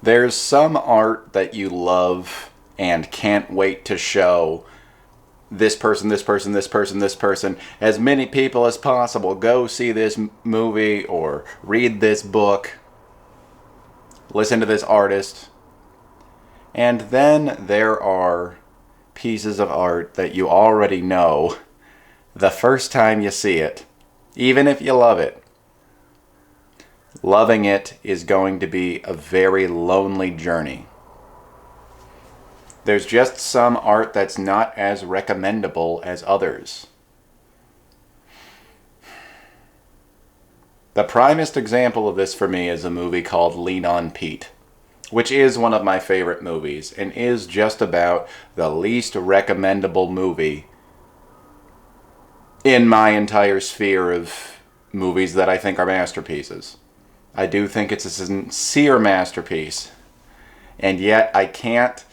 There's some art that you love and can't wait to show this person, this person, this person, this person, as many people as possible. Go see this movie or read this book, listen to this artist. And then there are pieces of art that you already know the first time you see it, even if you love it. Loving it is going to be a very lonely journey. There's just some art that's not as recommendable as others. The primest example of this for me is a movie called Lean on Pete, which is one of my favorite movies and is just about the least recommendable movie in my entire sphere of movies that I think are masterpieces. I do think it's a sincere masterpiece, and yet I can't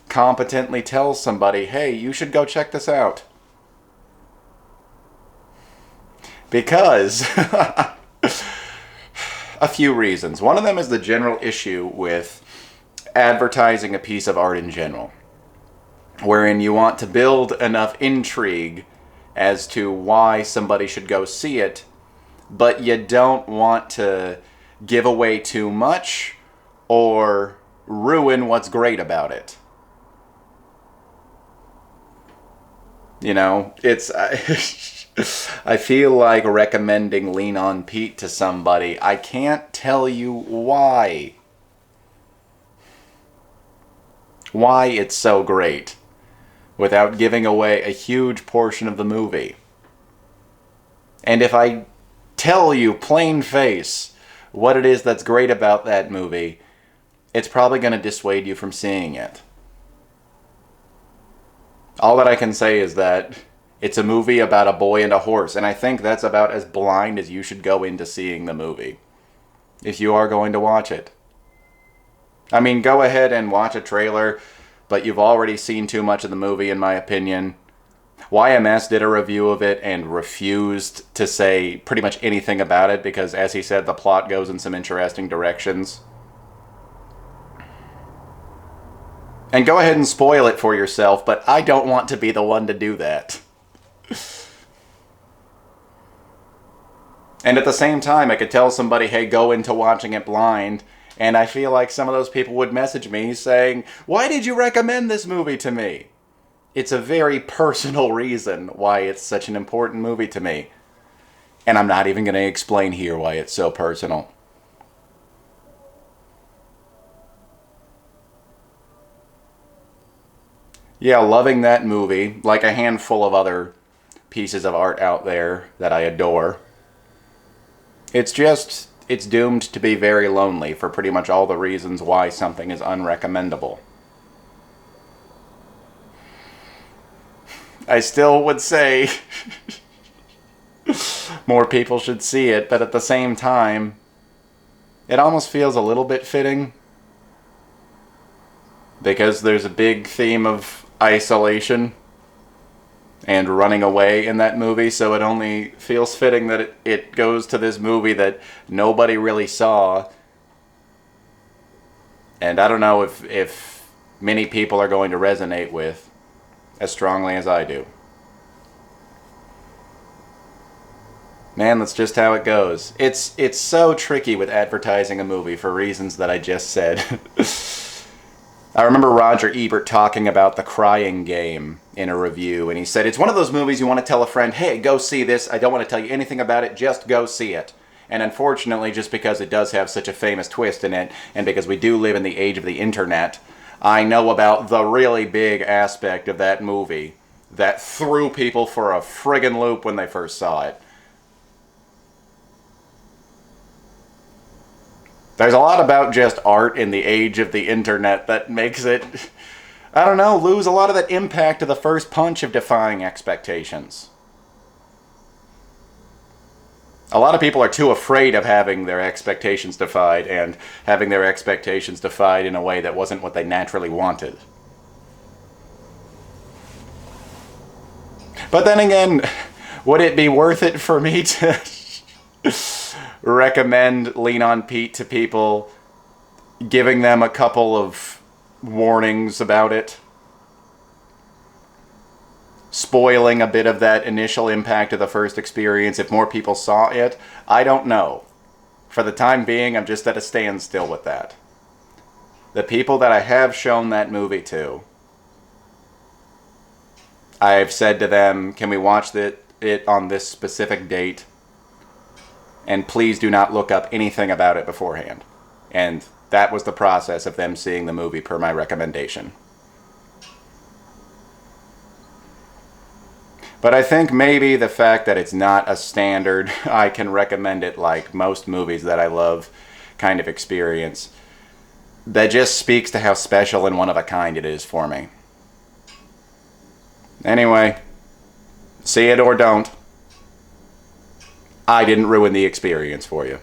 competently tell somebody, hey, you should go check this out. Because a few reasons. One of them is the general issue with advertising a piece of art in general, wherein you want to build enough intrigue as to why somebody should go see it, but you don't want to give away too much or ruin what's great about it. You know, it's I feel like recommending Lean on Pete to somebody. I can't tell you why it's so great without giving away a huge portion of the movie. And if I tell you plain face what it is that's great about that movie, it's probably going to dissuade you from seeing it. All that I can say is that it's a movie about a boy and a horse, and I think that's about as blind as you should go into seeing the movie, if you are going to watch it. I mean, go ahead and watch a trailer, but you've already seen too much of the movie, in my opinion. YMS did a review of it and refused to say pretty much anything about it because, as he said, the plot goes in some interesting directions. And go ahead and spoil it for yourself, but I don't want to be the one to do that. And at the same time, I could tell somebody, hey, go into watching it blind, and I feel like some of those people would message me saying, why did you recommend this movie to me? It's a very personal reason why it's such an important movie to me. And I'm not even going to explain here why it's so personal. Yeah, loving that movie, like a handful of other pieces of art out there that I adore. It's doomed to be very lonely for pretty much all the reasons why something is unrecommendable. I still would say more people should see it, but at the same time, it almost feels a little bit fitting because there's a big theme of isolation and running away in that movie, so it only feels fitting that it goes to this movie that nobody really saw. And I don't know if many people are going to resonate with as strongly as I do. Man, that's just how it goes. It's so tricky with advertising a movie for reasons that I just said. I remember Roger Ebert talking about The Crying Game in a review, and he said, it's one of those movies you want to tell a friend, hey, go see this, I don't want to tell you anything about it, just go see it. And unfortunately, just because it does have such a famous twist in it, and because we do live in the age of the internet, I know about the really big aspect of that movie that threw people for a friggin' loop when they first saw it. There's a lot about just art in the age of the internet that makes it, I don't know, lose a lot of that impact of the first punch of defying expectations. A lot of people are too afraid of having their expectations defied and having their expectations defied in a way that wasn't what they naturally wanted. But then again, would it be worth it for me to recommend Lean on Pete to people giving them a couple of warnings about it, spoiling a bit of that initial impact of the first experience if more people saw it. I don't know. For the time being, I'm just at a standstill with that. The people that I have shown that movie to, I've said to them, can we watch it on this specific date? And please do not look up anything about it beforehand. And that was the process of them seeing the movie per my recommendation. But I think maybe the fact that it's not a standard, I can recommend it like most movies that I love kind of experience, that just speaks to how special and one of a kind it is for me. Anyway, see it or don't. I didn't ruin the experience for you.